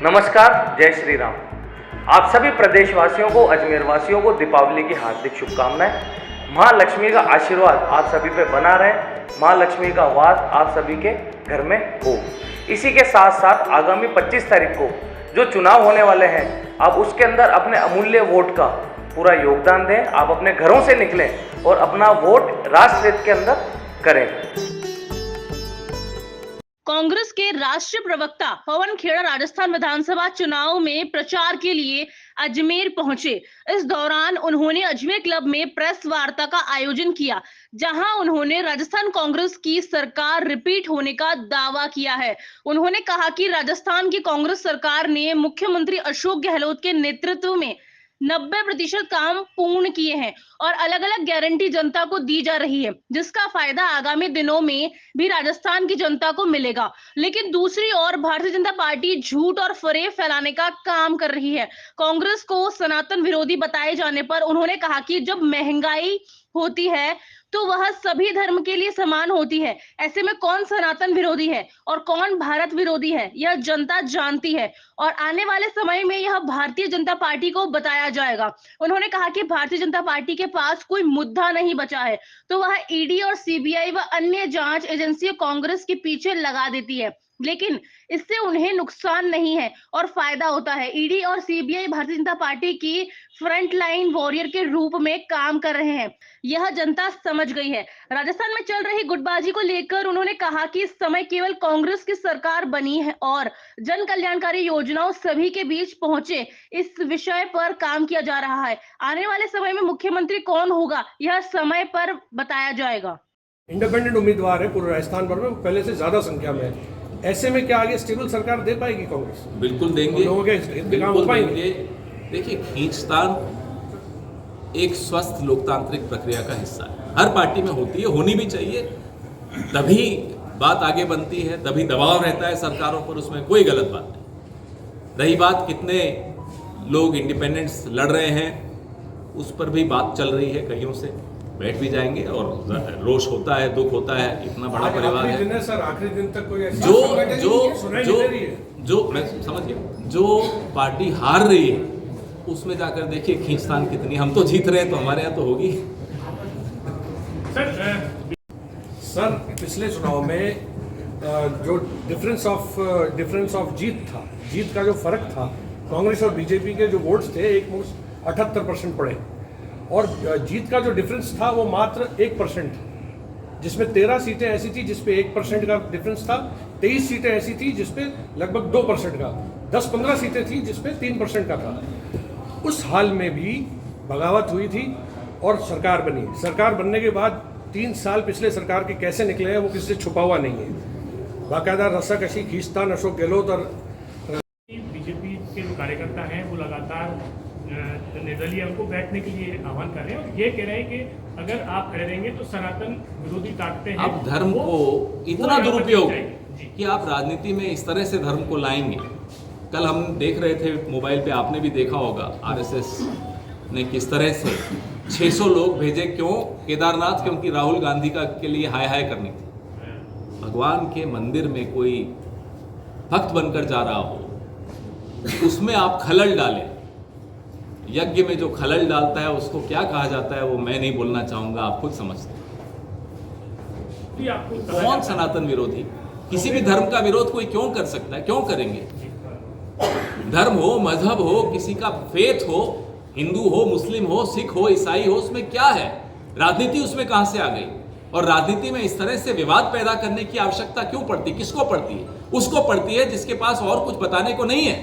नमस्कार, जय श्री राम। आप सभी प्रदेशवासियों को, अजमेर वासियों को दीपावली की हार्दिक शुभकामनाएं। माँ लक्ष्मी का आशीर्वाद आप सभी पे बना रहे, माँ लक्ष्मी का वास आप सभी के घर में हो। इसी के साथ साथ आगामी 25 तारीख को जो चुनाव होने वाले हैं, आप उसके अंदर अपने अमूल्य वोट का पूरा योगदान दें। आप अपने घरों से निकलें और अपना वोट राष्ट्र हित के अंदर करें। कांग्रेस के राष्ट्रीय प्रवक्ता पवन खेड़ा राजस्थान विधानसभा चुनाव में प्रचार के लिए अजमेर पहुंचे। इस दौरान उन्होंने अजमेर क्लब में प्रेस वार्ता का आयोजन किया, जहां उन्होंने राजस्थान कांग्रेस की सरकार रिपीट होने का दावा किया है। उन्होंने कहा कि राजस्थान की कांग्रेस सरकार ने मुख्यमंत्री अशोक गहलोत के नेतृत्व में 90% काम पूर्ण किए हैं और अलग अलग गारंटी जनता को दी जा रही है, जिसका फायदा आगामी दिनों में भी राजस्थान की जनता को मिलेगा। लेकिन दूसरी ओर भारतीय जनता पार्टी झूठ और फरेब फैलाने का काम कर रही है। कांग्रेस को सनातन विरोधी बताए जाने पर उन्होंने कहा कि जब महंगाई होती है तो वह सभी धर्म के लिए समान होती है। ऐसे में कौन सनातन विरोधी है और कौन भारत विरोधी है, यह जनता जानती है और आने वाले समय में यह भारतीय जनता पार्टी को बताया जाएगा। उन्होंने कहा कि भारतीय जनता पार्टी के पास कोई मुद्दा नहीं बचा है तो वह ईडी और सीबीआई व अन्य जांच एजेंसियां कांग्रेस के पीछे लगा देती है, लेकिन इससे उन्हें नुकसान नहीं है और फायदा होता है। ईडी और सीबीआई भारतीय जनता पार्टी की फ्रंट लाइन वॉरियर के रूप में काम कर रहे हैं, यह जनता समझ गई है। राजस्थान में चल रही गुटबाजी को लेकर उन्होंने कहा कि इस समय केवल कांग्रेस की सरकार बनी है और जन कल्याणकारी योजनाओं सभी के बीच पहुंचे, इस विषय पर काम किया जा रहा है। आने वाले समय में मुख्यमंत्री कौन होगा, यह समय पर बताया जाएगा। इंडिपेंडेंट उम्मीदवार है पूरे राजस्थान भर में, पहले से ज्यादा संख्या में है। ऐसे में क्या आगे स्टेबल सरकार दे पाएगी कांग्रेस? बिल्कुल देंगे, लोगों के बिल्कुल देंगे। देखिए, खींचतान एक स्वस्थ लोकतांत्रिक प्रक्रिया का हिस्सा है, हर पार्टी में होती है, होनी भी चाहिए, तभी बात आगे बनती है, तभी दबाव रहता है सरकारों पर, उसमें कोई गलत बात नहीं। रही बात कितने लोग इंडिपेंडेंस लड़ रहे हैं, उस पर भी बात चल रही है, कईयों से बैठ भी जाएंगे और रोष होता है, दुख होता है, इतना बड़ा परिवार है। सर आखिरी दिन तक कोई जो मैं समझ गया, जो पार्टी हार रही है उसमें जाकर देखिए खींचतान कितनी। हम तो जीत रहे हैं तो हमारे यहाँ तो होगी। सर पिछले चुनाव में जो डिफरेंस ऑफ जीत का जो फर्क था, कांग्रेस और बीजेपी के जो वोट्स थे 78% पड़े और जीत का जो डिफरेंस था वो मात्र 1% था, जिसमें 13 सीटें ऐसी थी जिसपे 1% का डिफरेंस था, 23 सीटें ऐसी थी जिसपे लगभग 2% का, 10-15 सीटें थी जिसपे 3% का था। उस हाल में भी बगावत हुई थी और सरकार बनी। सरकार बनने के बाद 3 साल पिछले सरकार के कैसे निकले हैं वो किसी से छुपा हुआ नहीं है। बाकायदा रस्साकशी, खींचतान अशोक गहलोत और बीजेपी के जो कार्यकर्ता हैं वो लगातार निर्दलीय उनको बैठने के लिए आह्वान कर रहे हैं और ये कह रहे हैं कि अगर आप खड़े रहेंगे तो सनातन विरोधी ताकतें हैं। आप धर्म को इतना दुरुपयोग कि आप राजनीति में इस तरह से धर्म को लाएंगे। कल हम देख रहे थे मोबाइल पे, आपने भी देखा होगा, आरएसएस ने किस तरह से 600 लोग भेजे। क्यों? केदारनाथ, क्योंकि राहुल गांधी का के लिए हाय हाय करनी थी। भगवान के मंदिर में कोई भक्त बनकर जा रहा हो, उसमें आप खलल डालें। यज्ञ में जो खलल डालता है उसको क्या कहा जाता है वो मैं नहीं बोलना चाहूंगा, आप खुद समझते हैं। कौन सनातन विरोधी? किसी भी धर्म का विरोध कोई क्यों कर सकता है? क्यों करेंगे? धर्म हो, मजहब हो, किसी का फेथ हो, हिंदू हो, मुस्लिम हो, सिख हो, ईसाई हो, उसमें क्या है? राजनीति उसमें कहां से आ गई? और राजनीति में इस तरह से विवाद पैदा करने की आवश्यकता क्यों पड़ती? किसको पड़ती है? उसको पड़ती है जिसके पास और कुछ बताने को नहीं है,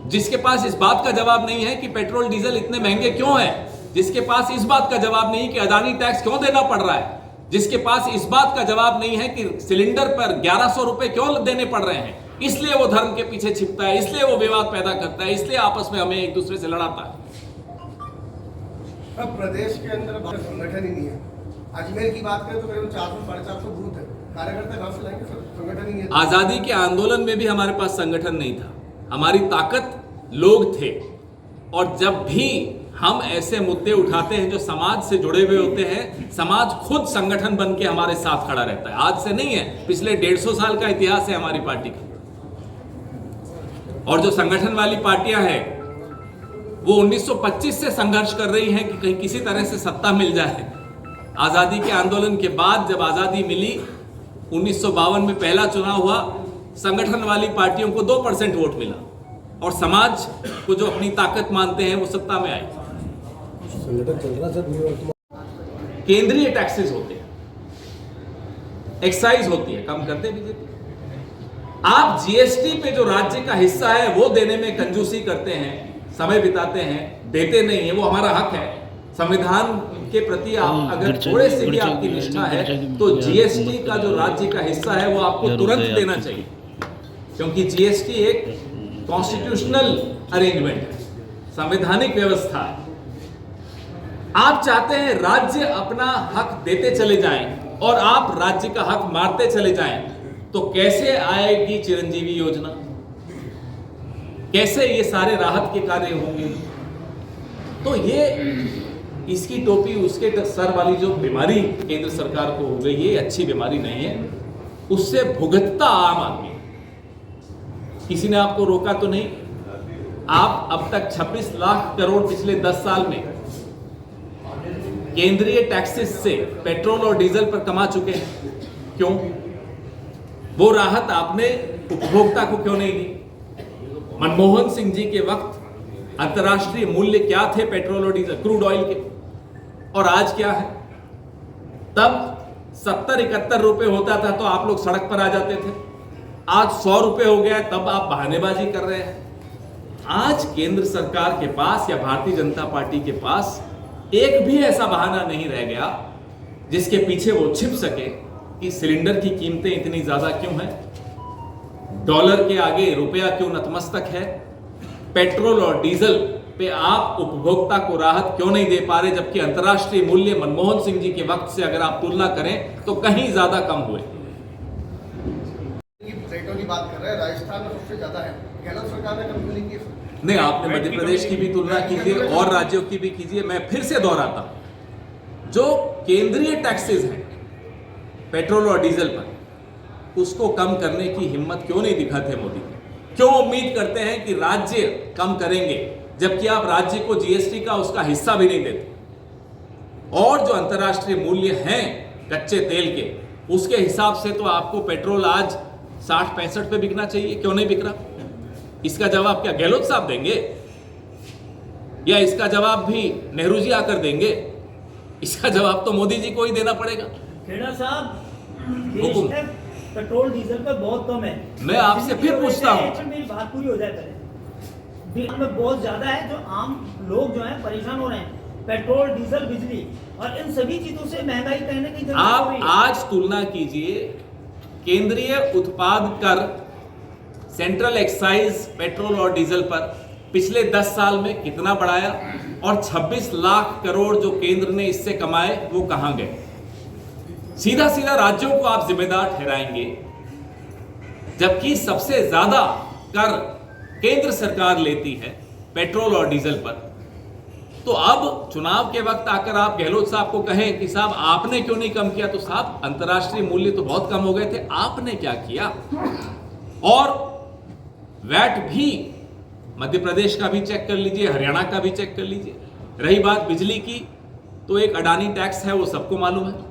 जिसके पास इस बात का जवाब नहीं है कि पेट्रोल डीजल इतने महंगे क्यों है, जिसके पास इस बात का जवाब नहीं कि अदानी टैक्स क्यों देना पड़ रहा है, जिसके पास इस बात का जवाब नहीं है कि सिलेंडर पर 1100 रुपए क्यों देने पड़ रहे हैं। इसलिए वो धर्म के पीछे छिपता है, इसलिए वो विवाद पैदा करता है, इसलिए आपस में हमें एक दूसरे से लड़ाता है। अब प्रदेश के अंदर संगठन ही नहीं है। अजमेर की बात करें तो करीब 400-450 बूथ है, कार्यकर्ता कहां से लाएंगे? संगठन ही नहीं है। आजादी के आंदोलन में भी हमारे पास संगठन नहीं था, हमारी ताकत लोग थे। और जब भी हम ऐसे मुद्दे उठाते हैं जो समाज से जुड़े हुए होते हैं, समाज खुद संगठन बन के हमारे साथ खड़ा रहता है। आज से नहीं है, पिछले 150 साल का इतिहास है हमारी पार्टी का। और जो संगठन वाली पार्टियां हैं वो 1925 से संघर्ष कर रही हैं कि कहीं किसी तरह से सत्ता मिल जाए। आजादी के आंदोलन के बाद जब आजादी मिली 1952 में पहला चुनाव हुआ, संगठन वाली पार्टियों को 2% वोट मिला और समाज को जो अपनी ताकत मानते हैं वो सत्ता में आए। केंद्रीय टैक्सेस होते हैं, एक्साइज होती है, कम करते बीजेपी। आप जीएसटी पे जो राज्य का हिस्सा है वो देने में कंजूसी करते हैं, समय बिताते हैं, देते नहीं है, वो हमारा हक है। संविधान के प्रति आप अगर थोड़े से भी आपकी निष्ठा है तो जीएसटी का जो राज्य का हिस्सा है वो आपको तुरंत देना चाहिए, क्योंकि जीएसटी एक कॉन्स्टिट्यूशनल अरेंजमेंट है, संवैधानिक व्यवस्था है। आप चाहते हैं राज्य अपना हक देते चले जाएं और आप राज्य का हक मारते चले जाएं, तो कैसे आएगी चिरंजीवी योजना, कैसे ये सारे राहत के कार्य होंगे? तो ये इसकी टोपी उसके सर वाली जो बीमारी केंद्र सरकार को हो गई, ये अच्छी बीमारी नहीं है, उससे भुगतता आम आदमी। किसी ने आपको रोका तो नहीं। आप अब तक 26 लाख करोड़ पिछले 10 साल में केंद्रीय टैक्सेस से पेट्रोल और डीजल पर कमा चुके हैं। क्यों? वो राहत आपने उपभोक्ता को क्यों नहीं दी? मनमोहन सिंह जी के वक्त अंतर्राष्ट्रीय मूल्य क्या थे पेट्रोल और डीजल, क्रूड ऑयल के, और आज क्या है? तब 70-71 रुपए होता था तो आप लोग सड़क पर आ जाते थे। आज 100 रुपए हो गया, तब आप बहानेबाजी कर रहे हैं। आज केंद्र सरकार के पास या भारतीय जनता पार्टी के पास एक भी ऐसा बहाना नहीं रह गया जिसके पीछे वो छिप सके कि सिलेंडर की कीमतें इतनी ज्यादा क्यों हैं, डॉलर के आगे रुपया क्यों नतमस्तक है, पेट्रोल और डीजल पे आप उपभोक्ता को राहत क्यों नहीं दे पा रहे, जबकि अंतर्राष्ट्रीय मूल्य मनमोहन सिंह जी के वक्त से अगर आप तुलना करें तो कहीं ज्यादा कम हुए। रेटों की बात कर रहे हैं, राजस्थान में सबसे ज्यादा है, गहलोत सरकार ने कम नहीं की। नहीं, आपने मध्य प्रदेश की भी तुलना कीजिए और राज्यों की भी कीजिए। मैं फिर से दोहराता हूं, जो केंद्रीय टैक्सेस हैं पेट्रोल और डीजल पर, उसको कम करने की हिम्मत क्यों नहीं दिखाते मोदी? क्यों उम्मीद करते हैं कि राज्य कम करेंगे, जबकि आप राज्य को जीएसटी का उसका हिस्सा भी नहीं देते? और जो अंतर्राष्ट्रीय मूल्य हैं कच्चे तेल के, उसके हिसाब से तो आपको पेट्रोल आज 60-65 पे बिकना चाहिए, क्यों नहीं बिक रहा? इसका जवाब क्या गहलोत साहब देंगे, या इसका जवाब भी नेहरू जी आकर देंगे? इसका जवाब तो मोदी जी को ही देना पड़ेगा। खेड़ा साहब, देश में पेट्रोल डीजल पर बहुत कम है। मैं आपसे फिर पूछता हूं, मेरी बात पूरी हो जाए पहले। बिल में बहुत ज्यादा है, जो आम लोग जो हैं परेशान हो रहे हैं। पेट्रोल, डीजल, बिजली और इन सभी चीजों से महंगाई कहने की जरूरत आप हो रही है। आज तुलना कीजिए, केंद्रीय उत्पाद कर, सेंट्रल एक्साइज पेट्रोल और डीजल पर पिछले 10 साल में कितना बढ़ाया, और 26 लाख करोड़ जो केंद्र ने इससे कमाए वो कहां गए? सीधा सीधा राज्यों को आप जिम्मेदार ठहराएंगे, जबकि सबसे ज्यादा कर केंद्र सरकार लेती है पेट्रोल और डीजल पर। तो अब चुनाव के वक्त आकर आप गहलोत साहब को कहें कि साहब आपने क्यों नहीं कम किया, तो साहब अंतर्राष्ट्रीय मूल्य तो बहुत कम हो गए थे, आपने क्या किया? और वैट भी मध्य प्रदेश का भी चेक कर लीजिए, हरियाणा का भी चेक कर लीजिए। रही बात बिजली की, तो एक अडानी टैक्स है, वो सबको मालूम है।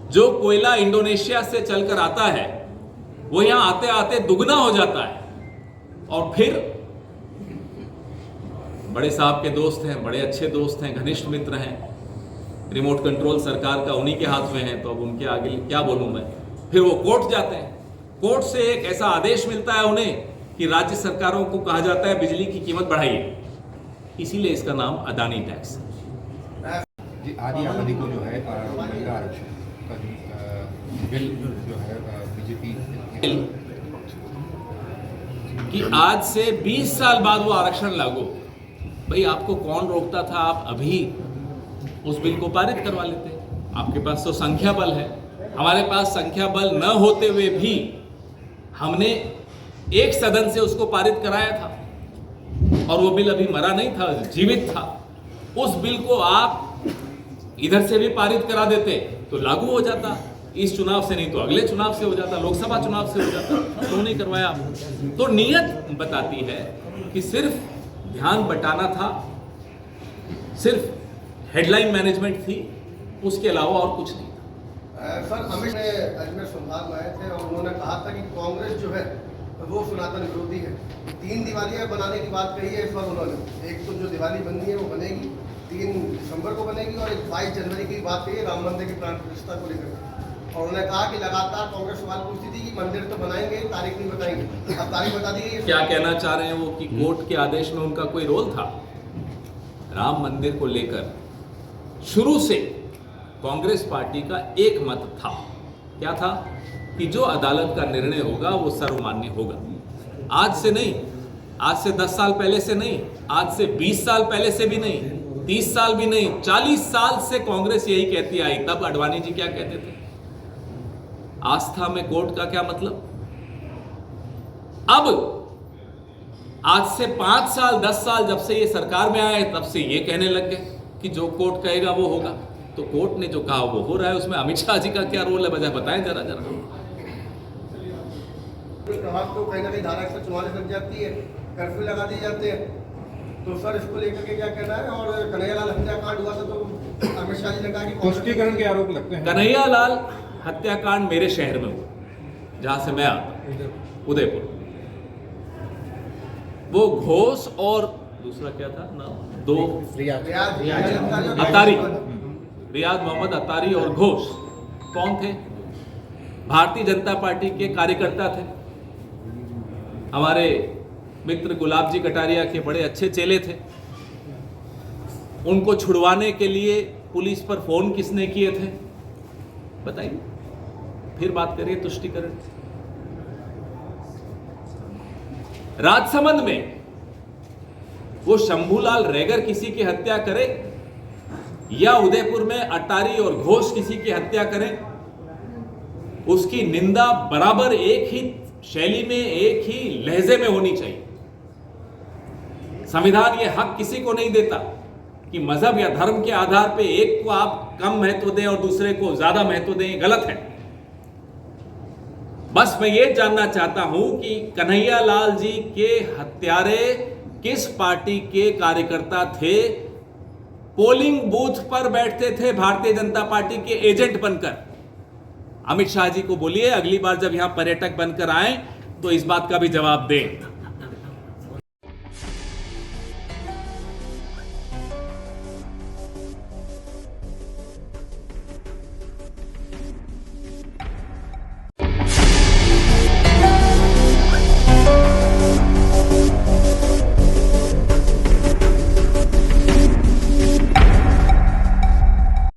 जो कोयला इंडोनेशिया से चलकर आता है वो यहां आते आते दुगना हो जाता है, और फिर बड़े साहब के दोस्त हैं, बड़े अच्छे दोस्त हैं, घनिष्ठ मित्र हैं, रिमोट कंट्रोल सरकार का उन्हीं के हाथ में है, तो अब उनके आगे क्या बोलूं मैं? फिर वो कोर्ट जाते हैं, कोर्ट से एक ऐसा आदेश मिलता है उन्हें कि राज्य सरकारों को कहा जाता है बिजली की कीमत बढ़ाइए, इसीलिए इसका नाम अडानी टैक्स है। जी, आदि आबादी को जो है महिला आरक्षण का जो बिल जो है बीजेपी कि आज से 20 साल बाद वो आरक्षण लागू। भाई आपको कौन रोकता था? आप अभी उस बिल को पारित करवा लेते। आपके पास तो संख्या बल है, हमारे पास संख्या बल न होते हुए भी हमने एक सदन से उसको पारित कराया था, और वो बिल अभी मरा नहीं था, जीवित था। उस बिल को आप इधर से भी पारित करा देते तो लागू हो जाता। इस चुनाव से नहीं तो अगले चुनाव से हो जाता, लोकसभा चुनाव से हो जाता, क्यों नहीं करवाया? तो नीयत बताती है कि सिर्फ ध्यान बटाना था, सिर्फ हेडलाइन मैनेजमेंट थी, उसके अलावा और कुछ नहीं था। सर, अमित ने अजमेर संभाग में आए थे और उन्होंने कहा था कि कांग्रेस जो है वो सनातन विरोधी है। 3 दिवालियां बनाने की बात कही है इस बार उन्होंने। एक तो जो दिवाली बननी है वो बनेगी 3 दिसंबर को बनेगी, और एक 22 जनवरी की बात कही है राम मंदिर की प्राण प्रतिष्ठा को लेकर। और उन्होंने कहा कि लगातार कांग्रेस सवाल पूछती थी कि मंदिर तो बनाएंगे, तारीख नहीं बताएंगे। अब तारीख बता दी गई। क्या कहना चाह रहे हैं वो कि कोर्ट के आदेश में उनका कोई रोल था? राम मंदिर को लेकर शुरू से कांग्रेस पार्टी का एक मत था, क्या था? कि जो अदालत का निर्णय होगा वो सर्वमान्य होगा। आज से नहीं, आज से 10 साल पहले से नहीं, आज से 20 साल पहले से भी नहीं, 30 साल भी नहीं, 40 साल से कांग्रेस यही कहती आई। तब अडवाणी जी क्या कहते थे? आस्था में कोर्ट का क्या मतलब? अब आज से 5 साल 10 साल जब से ये सरकार में आए तब से ये कहने लग गए कि जो कोर्ट कहेगा वो होगा। तो कोर्ट ने जो कहा वो हो रहा है, उसमें अमित शाह जी का क्या रोल है बजाय बताएं जरा जरा। प्रभाव तो कहीं ना कहीं धारा 144 लग जाती है, कर्फ्यू लगा दिए जाते हैं। तो सर इसको लेकर के क्या कहना है? और कन्हैयालाल हत्याकांड हुआ था तो अमित शाह जी ने कहा कि तुष्टीकरण के आरोप लगते हैं। कन्हैयालाल हत्याकांड मेरे शहर में हुआ, जहां से मैं आता हूं, उदयपुर। वो घोष और दूसरा क्या था नाम? अतारी, रियाज मोहम्मद अतारी और घोष कौन थे? भारतीय जनता पार्टी के कार्यकर्ता थे। हमारे मित्र गुलाब जी कटारिया के बड़े अच्छे चेले थे। उनको छुड़वाने के लिए पुलिस पर फोन किसने किए थे बताइए? फिर बात करिए तुष्टीकरण। राजसमंद में वो शंभूलाल रैगर किसी की हत्या करे या उदयपुर में अटारी और घोष किसी की हत्या करें, उसकी निंदा बराबर एक ही शैली में, एक ही लहजे में होनी चाहिए। संविधान ये हक किसी को नहीं देता कि मजहब या धर्म के आधार पे एक को आप कम महत्व दें और दूसरे को ज्यादा महत्व दें, गलत है। बस मैं ये जानना चाहता हूं कि कन्हैयालाल जी के हत्यारे किस पार्टी के कार्यकर्ता थे? पोलिंग बूथ पर बैठते थे भारतीय जनता पार्टी के एजेंट बनकर। अमित शाह जी को बोलिए अगली बार जब यहां पर्यटक बनकर आए तो इस बात का भी जवाब दें।